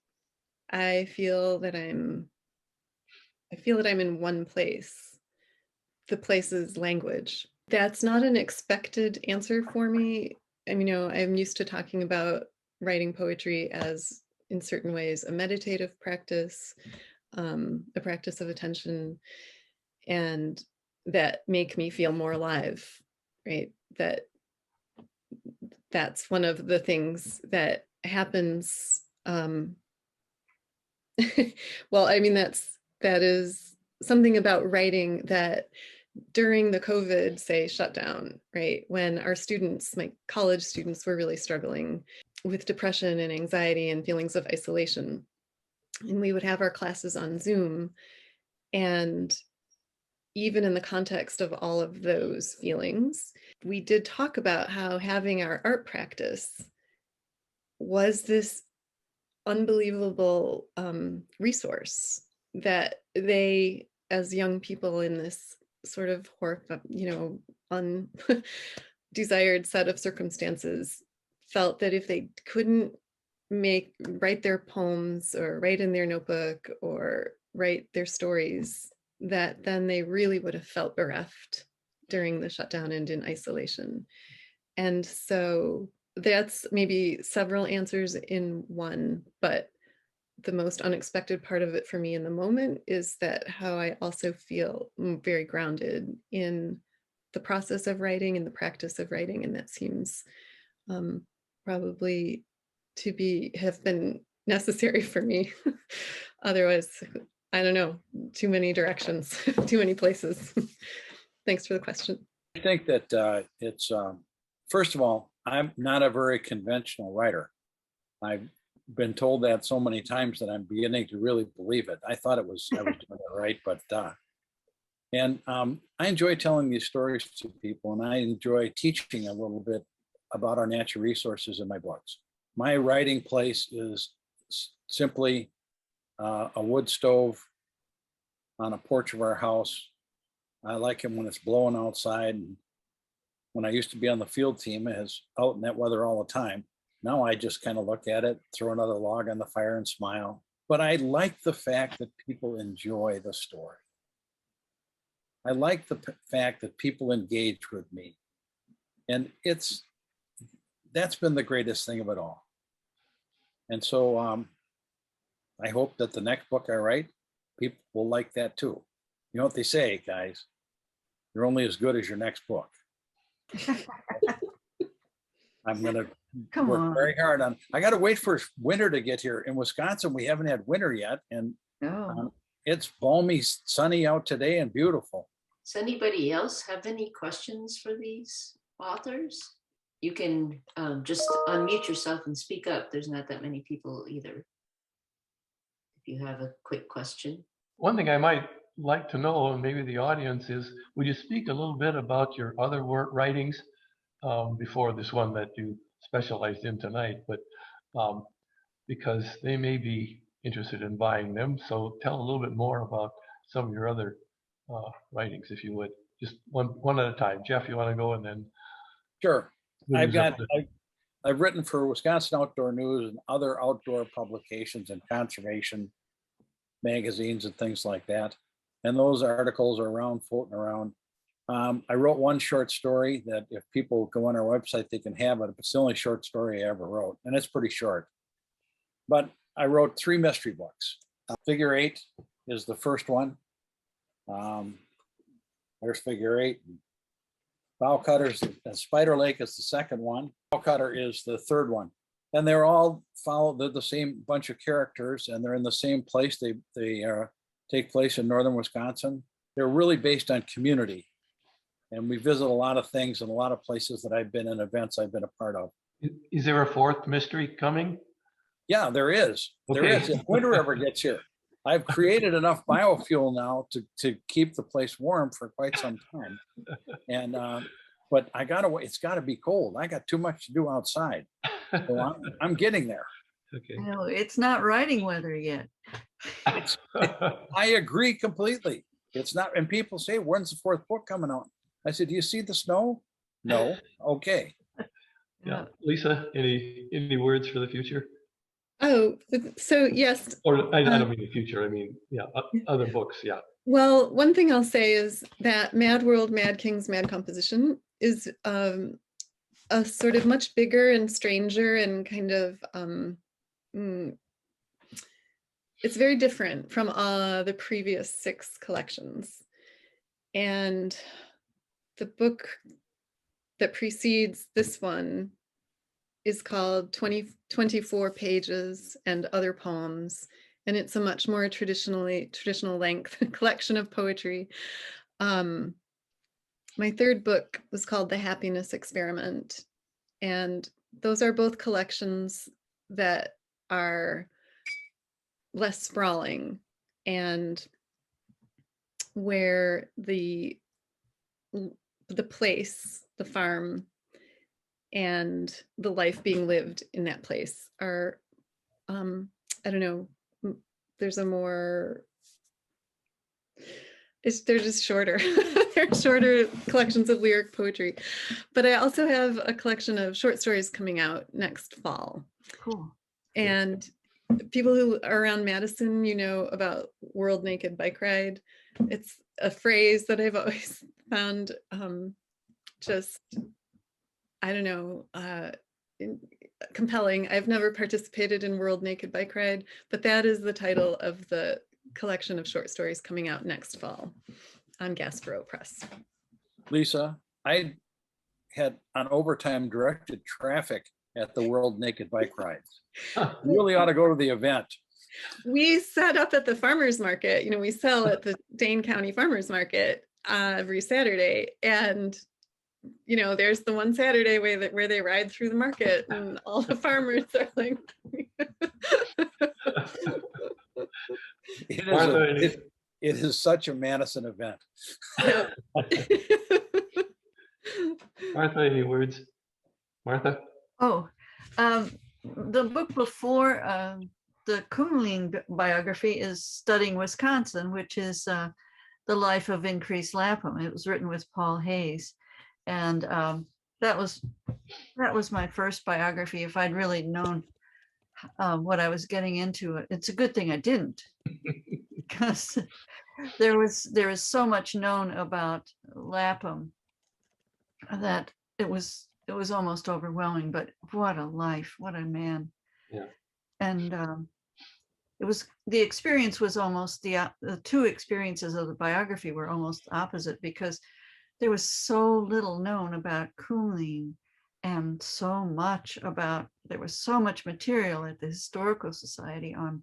I feel that I'm in one place. The place is language. That's not an expected answer for me. I mean, I'm used to talking about writing poetry as, in certain ways, a meditative practice, a practice of attention, and that make me feel more alive, right? That's one of the things that happens. Well, I mean, that is something about writing that during the COVID, say, shutdown, right? When our students, my college students, were really struggling with depression and anxiety and feelings of isolation. And we would have our classes on Zoom. And even in the context of all of those feelings, we did talk about how having our art practice was this unbelievable resource that they, as young people in this sort of undesired set of circumstances, felt that if they couldn't write their poems or write in their notebook or write their stories, that then they really would have felt bereft during the shutdown and in isolation. And so that's maybe several answers in one, but the most unexpected part of it for me in the moment is that how I also feel very grounded in the process of writing and the practice of writing. And that seems probably have been necessary for me. Otherwise, I don't know, too many directions, too many places. Thanks for the question. I think that it's, first of all, I'm not a very conventional writer. I've been told that so many times that I'm beginning to really believe it. I thought I was doing it right, but and I enjoy telling these stories to people, and I enjoy teaching a little bit about our natural resources in my books. My writing place is simply a wood stove on a porch of our house. I like it when it's blowing outside. And when I used to be on the field team, it was out in that weather all the time. Now I just kind of look at it, throw another log on the fire and smile. But I like the fact that people enjoy the story. I like the fact that people engage with me. And that's been the greatest thing of it all. And so I hope that the next book I write, people will like that too. You know what they say, guys? You're only as good as your next book. I'm going to work very hard on. I got to wait for winter to get here. In Wisconsin, we haven't had winter yet, and it's balmy, sunny out today and beautiful. Does anybody else have any questions for these authors? You can just unmute yourself and speak up. There's not that many people either. If you have a quick question. One thing I might like to know, and maybe the audience, is would you speak a little bit about your other work writings before this one that you specialized in tonight, but because they may be interested in buying them. So tell a little bit more about some of your other writings, if you would. Just one at a time. Jeff, you want to go, and then. Sure. I've written for Wisconsin Outdoor News and other outdoor publications and conservation magazines and things like that. And those articles are floating around. I wrote one short story that if people go on our website, they can have it. It's the only short story I ever wrote, and it's pretty short. But I wrote 3 mystery books. Figure 8 is the first one. There's Figure 8. Bow Cutters and Spider Lake is the second one. Bow Cutter is the third one. And they're all they're the same bunch of characters, and they're in the same place. They take place in northern Wisconsin. They're really based on community. And we visit a lot of things in a lot of places that I've been in, events I've been a part of. Is there a 4th mystery coming? Yeah, there is. Okay. There is. If winter ever gets here. I've created enough biofuel now to keep the place warm for quite some time. And but I gotta wait. It's got to be cold. I got too much to do outside. So I'm getting there. Okay. No, it's not writing weather yet. I agree completely. It's not. And people say, "When's the 4th book coming out?" I said, "Do you see the snow?" No. Okay. Yeah, Lisa, any words for the future? Oh, so yes. Or I don't mean the future. I mean, yeah, other books. Yeah. Well, one thing I'll say is that Mad World, Mad Kings, Mad Composition is a sort of much bigger and stranger and kind of it's very different from the previous 6 collections. And the book that precedes this one is called 24 Pages and Other Poems. And it's a much more traditional length collection of poetry. My 3rd book was called The Happiness Experiment. And those are both collections that are less sprawling and where the place, the farm, and the life being lived in that place are, I don't know, there's a more, they're just shorter. They're shorter collections of lyric poetry. But I also have a collection of short stories coming out next fall. Cool. And people who are around Madison, you know about World Naked Bike Ride. It's a phrase that I've always found just, I don't know, compelling. I've never participated in World Naked Bike Ride, but that is the title of the collection of short stories coming out next fall on Gasbro Press. Lisa, I had on overtime directed traffic at the World Naked Bike Rides. You really ought to go to the event. We set up at the farmers market. You know, we sell at the Dane County Farmers Market every Saturday, and you know, there's the one Saturday where they ride through the market, and all the farmers are like. It is such a Madison event. Yeah. Martha, any words? Martha? Oh, the book before the Colleen biography is Studying Wisconsin, which is the life of Increase Lapham. It was written with Paul Hayes, and that was my first biography. If I'd really known what I was getting into, it's a good thing I didn't, because there was so much known about Lapham that it was almost overwhelming. But what a life, what a man. Yeah. And the experience was almost the two experiences of the biography were almost opposite, because there was so little known about Colleen, and there was so much material at the Historical Society on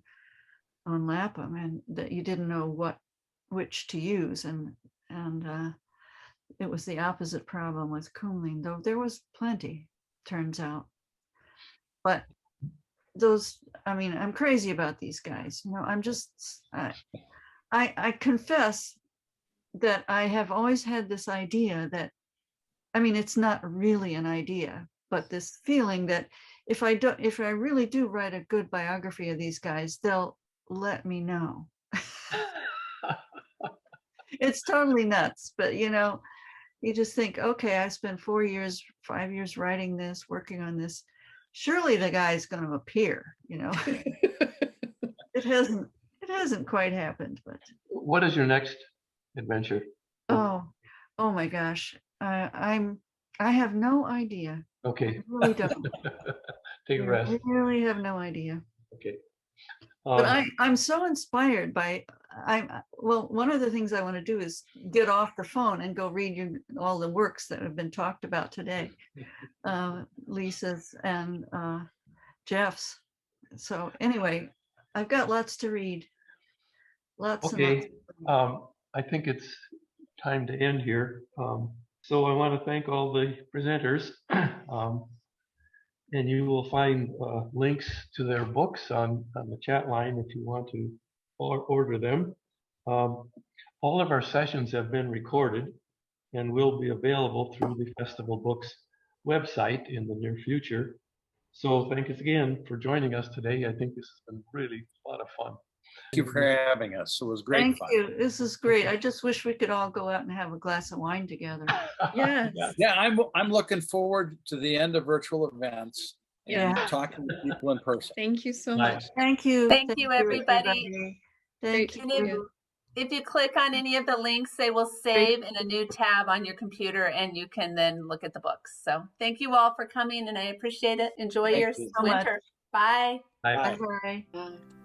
Lapham, and that you didn't know which to use, and it was the opposite problem with Colleen, though there was plenty, turns out. But I'm crazy about these guys. You know, I confess that I have always had this idea that, it's not really an idea, but this feeling that if I really do write a good biography of these guys, they'll let me know. It's totally nuts, but you just think, okay, I spent 5 years writing this, working on this. Surely the guy's going to appear, It hasn't quite happened, but. What is your next adventure? Oh my gosh. I have no idea. Okay. I really don't. Take a rest. I really have no idea. Okay. But I'm so inspired by, one of the things I want to do is get off the phone and go read all the works that have been talked about today, Lisa's and Jeff's. So anyway, I've got lots to read. Lots. Okay. I think it's time to end here. So I want to thank all the presenters. And you will find links to their books on the chat line if you want to order them. All of our sessions have been recorded and will be available through the Festival Books website in the near future. So thank you again for joining us today. I think this has been really a lot of fun. Thank you for having us. It was great Thank fun. you. This is great. I just wish we could all go out and have a glass of wine together. Yes. Yeah, I'm looking forward to the end of virtual events and talking to people in person. Thank you so Nice. much. Thank you. Thank you, everybody. Thank Great And to see you. if you click on any of the links, they will save in a new tab on your computer, and you can then look at the books. So thank you all for coming, and I appreciate it. Enjoy Thank your you so much. winter. Bye. Bye. Bye-bye. Bye.